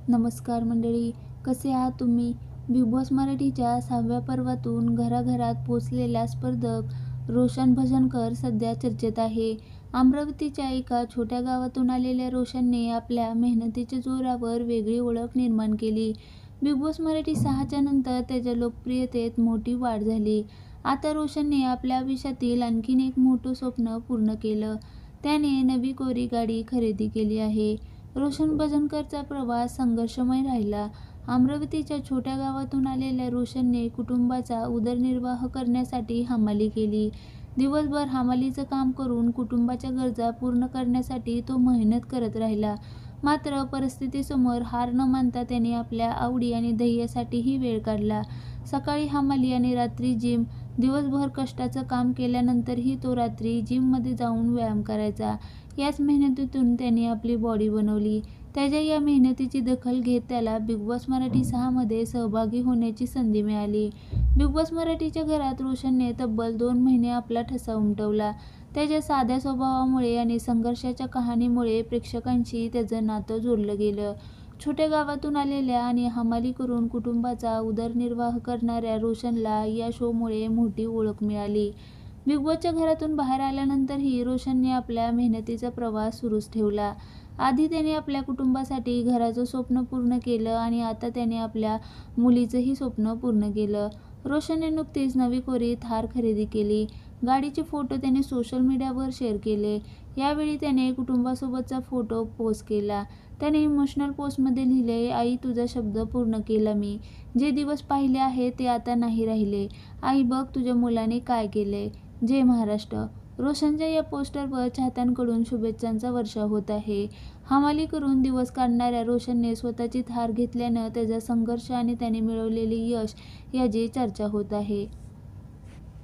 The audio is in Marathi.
नमस्कार मंडळी, कसे आहात तुम्ही? बिग बॉस मराठीच्या 6व्या पर्वातून घराघरात पोचलेला स्पर्धक रोशन भजनकर सध्या चर्चेत आहे. अमरावतीच्या एका छोट्या गावातून आलेल्या रोशनने आपल्या मेहनतीच्या जोरावर वेगळी ओळख निर्माण केली. बिग बॉस मराठी 6च्या नंतर त्याच्या लोकप्रियतेत मोठी वाढ झाली. आता रोशनने आपल्या आयुष्यातील आणखीन एक मोठं स्वप्न पूर्ण केलं. त्याने नवी कोरी गाडी खरेदी केली आहे. रोशन भजनकरचा प्रवास संघर्षमय राहिला. अमरावतीच्या छोट्या गावातून आलेल्या रोशनने कुटुंबाचा उदरनिर्वाह करण्यासाठी हमाली केली. दिवसभर हमालीचं काम करून कुटुंबाच्या गरजा पूर्ण करण्यासाठी तो मेहनत करत राहिला. मात्र परिस्थितीसमोर हार न मानता त्याने आपल्या आवडी आणि ध्येयासाठीही वेळ काढला. सकाळी हमाली आणि रात्री जिम. दिवसभर कष्टाचं काम केल्यानंतरही तो रात्री जिममध्ये जाऊन व्यायाम करायचा. याच मेहनतीतून त्याने आपली बॉडी बनवली. त्याच्या या मेहनतीची दखल घेत त्याला बिग बॉस मराठी 6मध्ये सहभागी होण्याची संधी मिळाली. बिग बॉस मराठीच्या घरात रोशनने तब्बल 2 महिने आपला ठसा उमटवला. त्याच्या साध्या स्वभावामुळे आणि संघर्षाच्या कहाणीमुळे प्रेक्षकांशी त्याचं नातं जोडलं गेलं. छोट्या गावातून आलेल्या आणि हमाली करून कुटुंबाचा उदरनिर्वाह करणाऱ्या रोशनला या शोमुळे मोठी ओळख मिळाली. बिग बॉसच्या घरातून बाहेर आल्यानंतरही रोशनने आपल्या मेहनतीचा प्रवास सुरूच ठेवला. आधी त्याने आपल्या कुटुंबासाठी घराचं स्वप्न पूर्ण केलं आणि आता त्याने आपल्या मुलीचंही स्वप्न पूर्ण केलं. रोशनने नुकतीच नवी कोरी थार खरेदी केली. गाडीचे फोटो त्याने सोशल मीडियावर शेअर केले. यावेळी त्याने कुटुंबासोबतचा फोटो पोस्ट केला. त्याने इमोशनल पोस्टमध्ये लिहिले, आई तुझा शब्द पूर्ण केला मी. जे दिवस पाहिले आहे ते आता नाही राहिले. आई बघ तुझ्या मुलाने काय केलंय. जय महाराष्ट्र. रोशनच्या या पोस्टरवर चाहत्यांकडून शुभेच्छांचा वर्षाव होत आहे. हमाली करून दिवस काढणाऱ्या रोशनने स्वतःची थार घेतल्यानं त्याचा संघर्ष आणि त्याने मिळवलेले यश याची चर्चा होत आहे.